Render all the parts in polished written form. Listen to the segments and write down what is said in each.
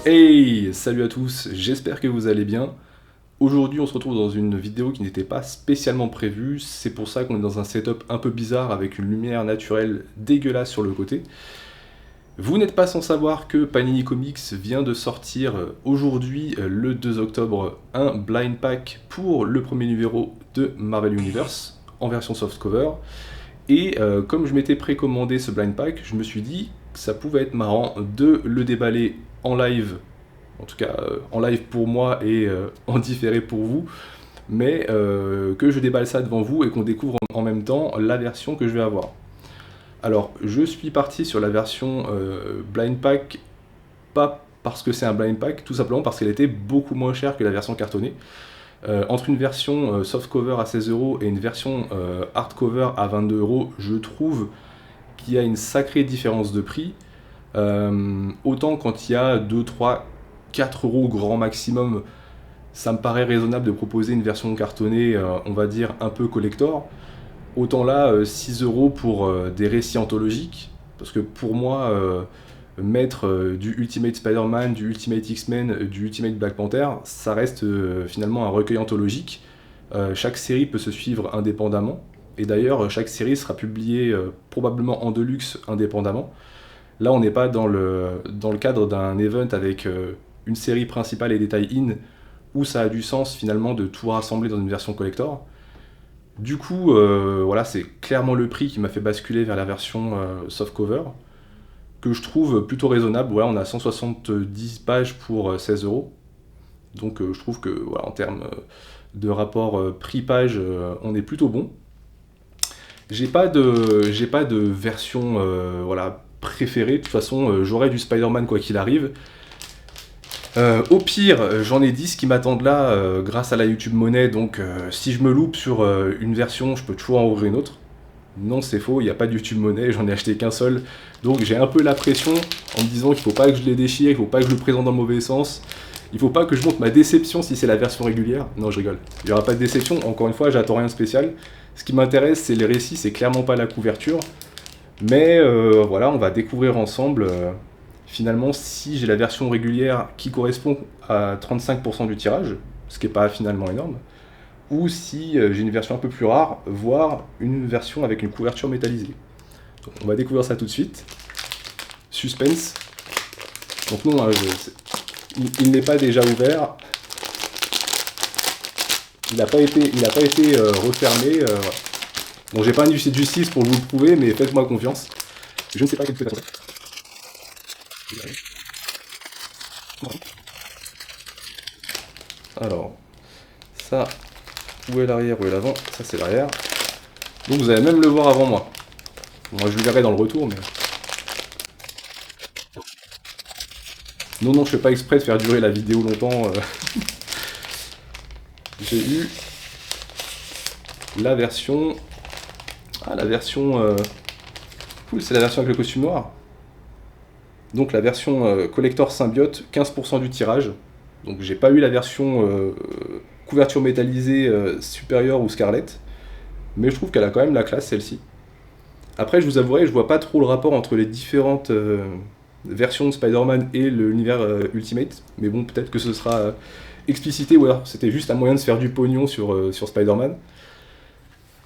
Hey, salut à tous, j'espère que vous allez bien. Aujourd'hui, on se retrouve dans une vidéo qui n'était pas spécialement prévue, c'est pour ça qu'on est dans un setup un peu bizarre avec une lumière naturelle dégueulasse sur le côté. Vous n'êtes pas sans savoir que Panini Comics vient de sortir aujourd'hui, le 2 octobre, un blind pack pour le premier numéro de Marvel Universe en version softcover. Et comme je m'étais précommandé ce blind pack, je me suis dit que ça pouvait être marrant de le déballer en live, en tout cas en live pour moi et en différé pour vous, mais que je déballe ça devant vous et qu'on découvre en même temps la version que je vais avoir. Alors, je suis parti sur la version blind pack, pas parce que c'est un blind pack, tout simplement parce qu'elle était beaucoup moins chère que la version cartonnée. Entre une version softcover à 16€ et une version hardcover à 22€, je trouve qu'il y a une sacrée différence de prix. Autant quand il y a 2, 3, 4€ grand maximum, ça me paraît raisonnable de proposer une version cartonnée, on va dire un peu collector. Autant là, 6€ pour des récits anthologiques, parce que pour moi, mettre du Ultimate Spider-Man, du Ultimate X-Men, du Ultimate Black Panther, ça reste finalement un recueil anthologique. Chaque série peut se suivre indépendamment, et d'ailleurs, chaque série sera publiée probablement en deluxe indépendamment. Là, on n'est pas dans le cadre d'un event avec une série principale et des tie-in, où ça a du sens finalement de tout rassembler dans une version collector. Du coup, voilà, c'est clairement le prix qui m'a fait basculer vers la version softcover, que je trouve plutôt raisonnable. Voilà, on a 170 pages pour 16€. Donc je trouve que voilà, en termes de rapport prix-page, on est plutôt bon. J'ai pas de version voilà, préférée. De toute façon, j'aurai du Spider-Man quoi qu'il arrive. Au pire, j'en ai 10 qui m'attendent là grâce à la YouTube Money, donc si je me loupe sur une version, je peux toujours en ouvrir une autre. Non, c'est faux, il n'y a pas de YouTube Money, j'en ai acheté qu'un seul. Donc j'ai un peu la pression en me disant qu'il ne faut pas que je les déchire, il ne faut pas que je le présente dans le mauvais sens. Il ne faut pas que je montre ma déception si c'est la version régulière. Non, je rigole. Il n'y aura pas de déception, encore une fois, j'attends rien de spécial. Ce qui m'intéresse, c'est les récits, c'est clairement pas la couverture. Mais voilà, on va découvrir ensemble finalement si j'ai la version régulière qui correspond à 35% du tirage, ce qui n'est pas finalement énorme, ou si j'ai une version un peu plus rare, voire une version avec une couverture métallisée. Donc, on va découvrir ça tout de suite. Suspense. Donc non, il n'est pas déjà ouvert. Il n'a pas été refermé. Voilà. Bon, j'ai pas un huissier de justice pour vous le prouver, mais faites-moi confiance. Je ne sais pas quel peut être. Alors, ça, où est l'arrière, où est l'avant? Ça, c'est l'arrière. Donc vous allez même le voir avant moi. Moi, je le verrai dans le retour, mais... Non, je fais pas exprès de faire durer la vidéo longtemps. J'ai eu la version... Ah, la version... Cool, c'est la version avec le costume noir. Donc la version collector symbiote, 15% du tirage. Donc j'ai pas eu la version couverture métallisée supérieure ou Scarlett, mais je trouve qu'elle a quand même la classe celle-ci. Après je vous avouerai, je vois pas trop le rapport entre les différentes versions de Spider-Man et l'univers Ultimate, mais bon peut-être que ce sera explicité ou alors c'était juste un moyen de se faire du pognon sur Spider-Man.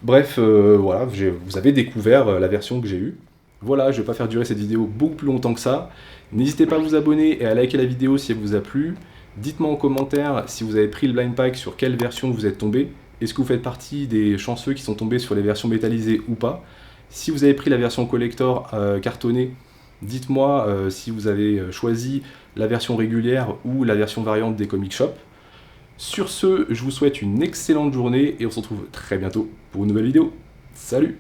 Bref, voilà, vous avez découvert la version que j'ai eue. Voilà, je vais pas faire durer cette vidéo beaucoup plus longtemps que ça. N'hésitez pas à vous abonner et à liker la vidéo si elle vous a plu. Dites-moi en commentaire si vous avez pris le blind pack, sur quelle version vous êtes tombé. Est-ce que vous faites partie des chanceux qui sont tombés sur les versions métallisées ou pas? Si vous avez pris la version collector cartonnée, dites-moi si vous avez choisi la version régulière ou la version variante des comic shops. Sur ce, je vous souhaite une excellente journée et on se retrouve très bientôt pour une nouvelle vidéo. Salut!